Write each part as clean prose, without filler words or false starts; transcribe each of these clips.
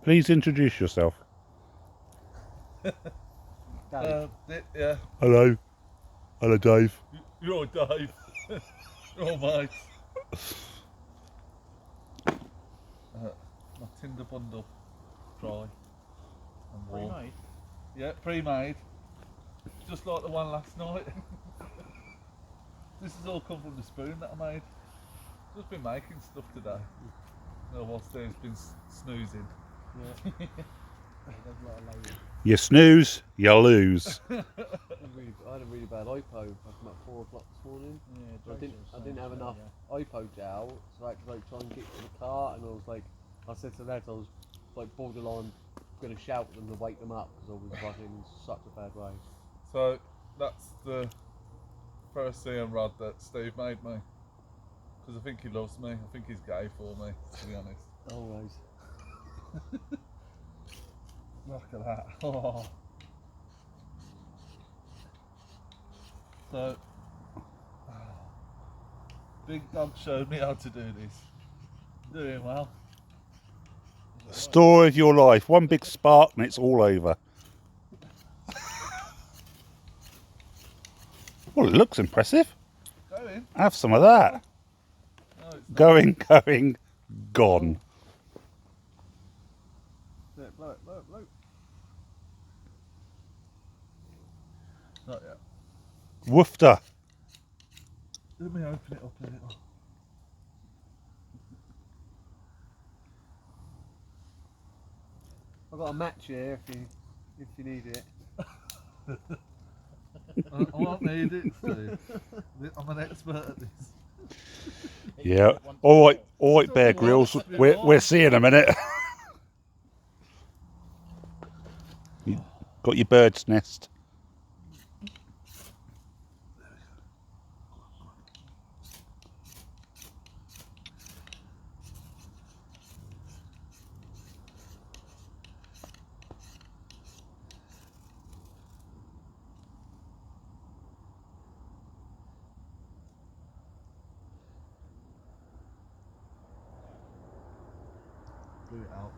Please introduce yourself. Yeah. Hello. Hello, Dave. You're all Dave. You're all mate. My Tinder bundle. Try. And warm. Pre-made? Yeah, pre-made. Just like the one last night. This has all come from the spoon that I made. Just been making stuff today. Whilst Dave's been snoozing. Yeah. There's a lot of ladies. You snooze, you lose. I had a really bad IPO back about 4 o'clock this morning. Yeah, I didn't have enough IPO gel, so I had to like try and get to the car, and I was like, I said to the lads, I was like borderline going to shout at them to wake them up because I was fucking in such a bad way. So that's the first CM rod that Steve made me. Because I think he loves me. I think he's gay for me, to be honest. Always. Look at that. Oh. So, Big Dog showed me how to do this. Doing well. Story of your life. One big spark and it's all over. Well, it looks impressive. Going. Have some of that. No, it's not. Going, gone. Yeah, blow it, blow it, blow it. Not yet. Woofter. Let me open it up a little. I've got a match here if you need it. I won't need it, Steve. I'm an expert at this. Yeah. All right, Bear Grylls. We'll see in a minute. You got your bird's nest. Do it out.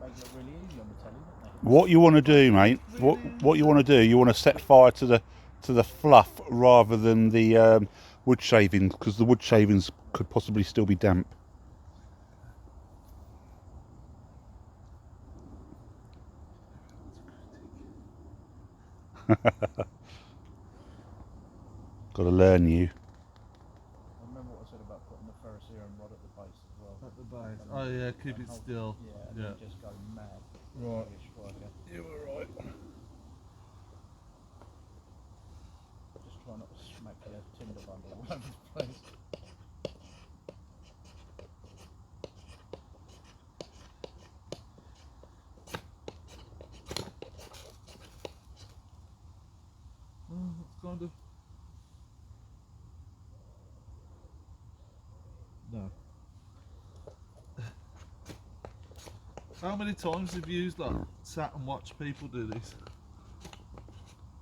Make it look really easy on the telly, don't they? What you want to do, mate? What you want to do? You want to set fire to the fluff rather than the wood shavings, because the wood shavings could possibly still be damp. Got to learn you. I remember what I said about putting the ferrocerium rod at the base as well. At the base. Oh yeah, keep it still. Yeah, and then just go mad. Right. Be a striker. You were right. Just try not to smack your Tinder bundle all over the place. It's kind of. No. How many times have you sat and watched people do this?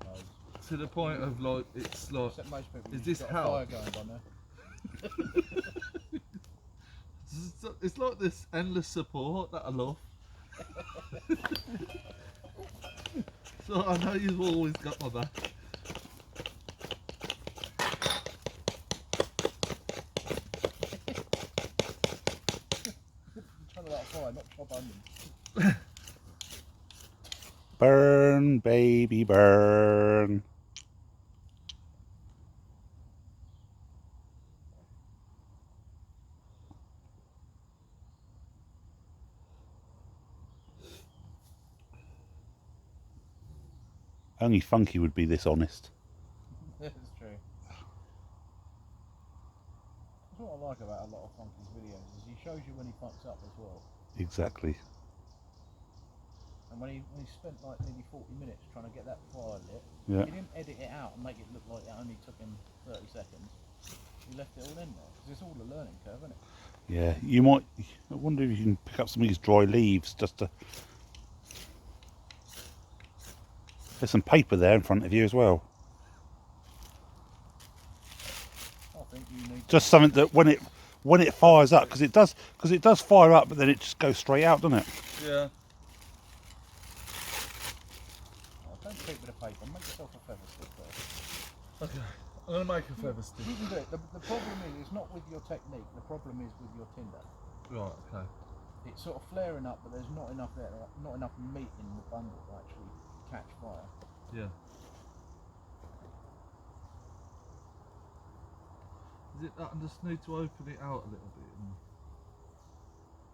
Loads. To the point of like, it's like, Except most people. Is you've this got a hell? fire going by now. it's like this endless support that I love. So I know you've always got my back. Trying to light a fire, not chop onions. Burn, baby, burn. Only Funky would be this honest. That's true. That's what I like about a lot of Funky's videos, is he shows you when he fucks up as well. Exactly. And when he spent like nearly 40 minutes trying to get that fire lit, Yeah. he didn't edit it out and make it look like it only took him 30 seconds. He left it all in there, because it's all a learning curve, isn't it? Yeah. You might. I wonder if you can pick up some of these dry leaves just to. There's some paper there in front of you as well. I think you need Just something that when it fires up, because it does fire up, but then it just goes straight out, doesn't it? Yeah. cheap with a paper. Make yourself a feather stick first. Okay, I'm gonna make a feather stick. You can do it. The problem is, it's not with your technique. The problem is with your tinder. Right, okay. It's sort of flaring up, but there's not enough there, not enough meat in the bundle to actually catch fire. Yeah. Is it that I just need to open it out a little bit and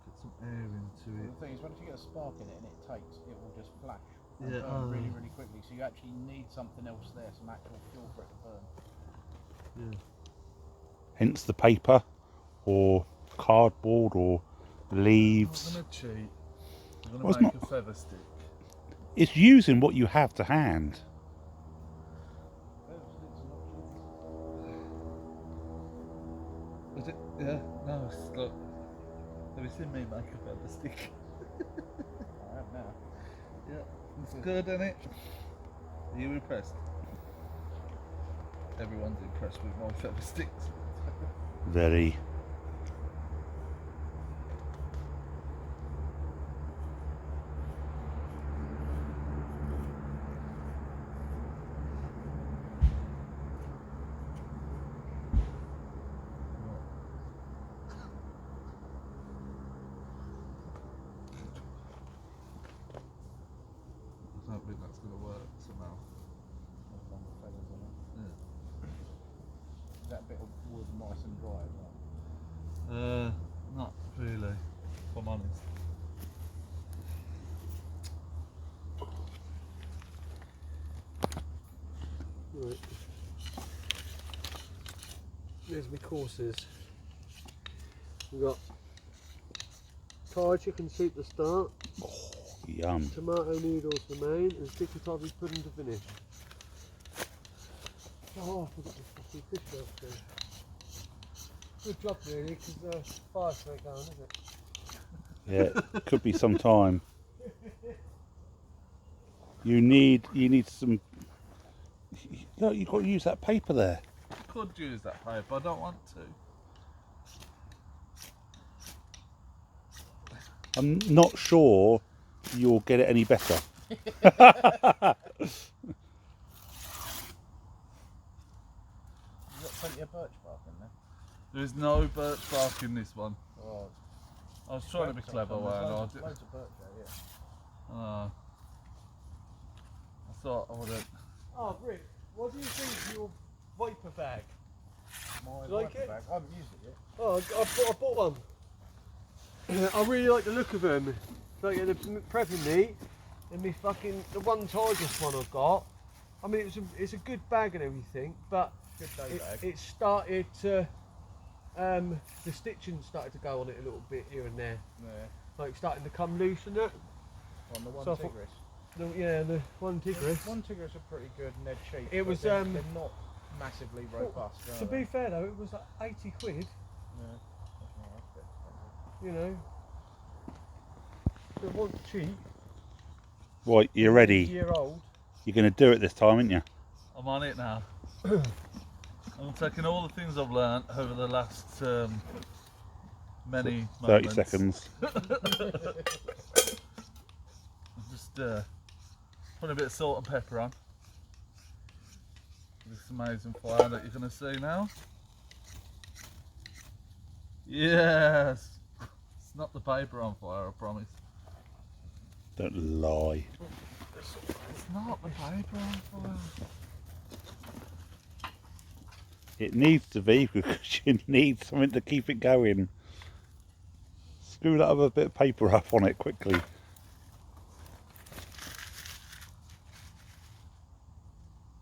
get some air into Well, it? the thing is, once you get a spark in it and it will just flash and Yeah, burn really, really quickly. So you actually need something else there, some actual fuel for it to burn. Yeah. Hence the paper, or cardboard, or leaves. I'm gonna cheat. I'm Well, gonna it's make a feather stick. It's using what you have to hand. Feather sticks are not cheap. Is it? Yeah. No, it's look. Have you seen me make a feather stick? I have now. Yeah. It's good, isn't it? Are you impressed? Everyone's impressed with my feather sticks. Very. I don't think that's gonna work somehow. I've done the feathers on it. Yeah. Is that bit of wood nice and dry as well? Not really, if I'm honest. Right. There's my courses. We've got Thai chicken soup to start, Yum. tomato noodles for main, and sticky toffee pudding to finish. Oh, I forgot the fucking fish downstairs. Good job really, because fire's straight down, isn't it? Yeah, could be some time. You need some. No, you've got to use that paper there. I could use that paper, I don't want to. I'm not sure you'll get it any better. You've got plenty of birch bark in there. There is no birch bark in this one. Oh, I was trying to be clever, there's weren't I? loads of birch there, yeah. I thought I wouldn't. Oh, Rick, what do you think of your Viper bag? My Do you like wiper it? bag. I haven't used it yet. Oh, I bought one. I really like the look of them. It's like the prepping meat and me fucking the one Tigris one I've got. I mean, it's a good bag and everything, but Good day bag. it started to the stitching started to go on it a little bit here and there, Yeah. like starting to come loose and that. On the one So I thought- Tigris. The one Tigris. One Tigris are pretty good and they're cheap. It but was, they're not massively robust. To are they? be fair though, it was like 80 quid. Yeah. Oh, that's a bit expensive. You know. So it wasn't cheap. Right, you're ready. Year old. You're going to do it this time, aren't you? I'm on it now. I'm taking all the things I've learnt over the last many 30 moments. seconds. Just put a bit of salt and pepper on. This amazing fire that you're going to see now. Yes! It's not the paper on fire, I promise. Don't lie. It's not the paper on fire. It needs to be because you need something to keep it going. Screw that other bit of paper up on it quickly.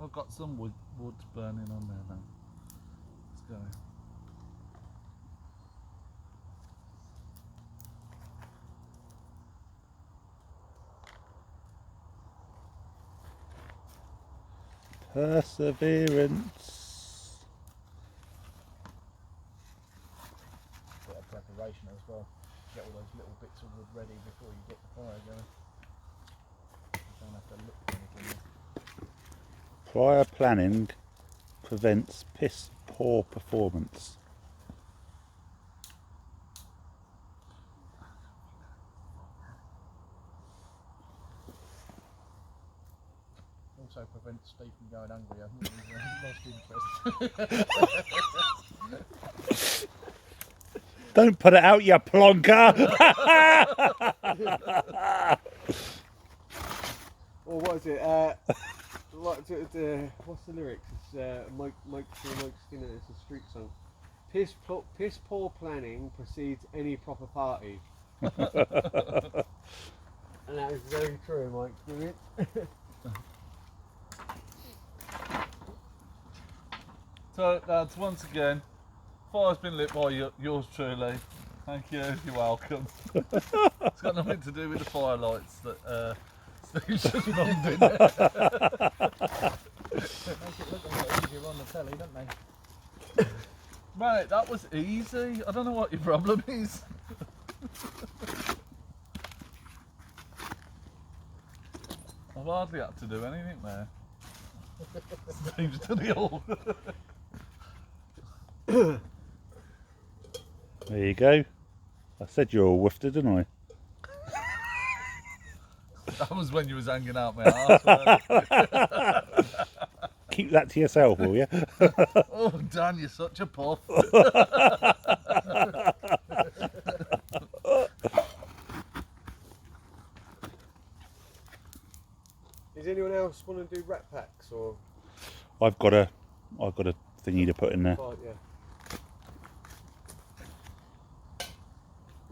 I've got some wood burning on there now. Let's go. Perseverance. Bit of preparation as well. Get all those little bits of wood ready before you get the fire going. You don't have to look for anything. Prior planning prevents piss poor performance. also prevents Steve from going hungry. I think he's lost interest. Don't put it out, you plonker. Or what is it? What's the lyrics? It's Mike Skinner. It's a street song. Piss poor planning precedes any proper party. And that is very true, Mike. Brilliant. So, lads, once again, fire's been lit by yours truly. Thank you, you're welcome. It's got nothing to do with the firelights that Steve just rubbed in there. Make it look a lot easier on the telly, don't they? Mate, that was easy. I don't know what your problem is. I've hardly had to do anything there. Steve's done it all. There you go. I said you're all woofed, didn't I? That was when you was hanging out my arse. Keep that to yourself, will you? Oh, Dan, you're such a puff. Does anyone else want to do rat packs or? I've got a thingy to put in there. Oh, yeah.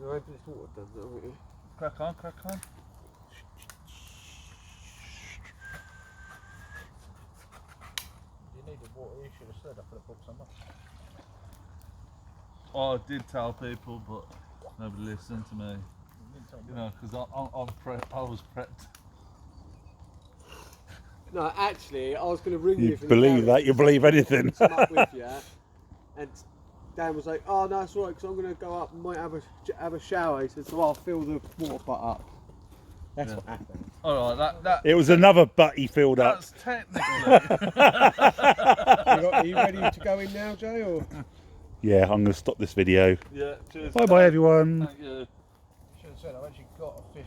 No, I just thought I'd done that, haven't you? Crack on, crack on. You needed water, you should have said I could have brought some up. Oh, I did tell people, but nobody listened to me. You didn't tell me. You know, because I was prepped. No, actually, I was going to ring you. You from the believe garage that? You believe anything? to come up with you, and Dan was like, "Oh no, it's all right, because I'm going to go up and might have a shower." He said, "So I'll fill the water butt up." That's Yeah. what happened. All right, that It was another butt he filled up. that's technically. Are you ready to go in now, Jay? Or? Yeah, I'm going to stop this video. Yeah, cheers. Bye bye, everyone. Thank you. You should have said I've actually got a 50.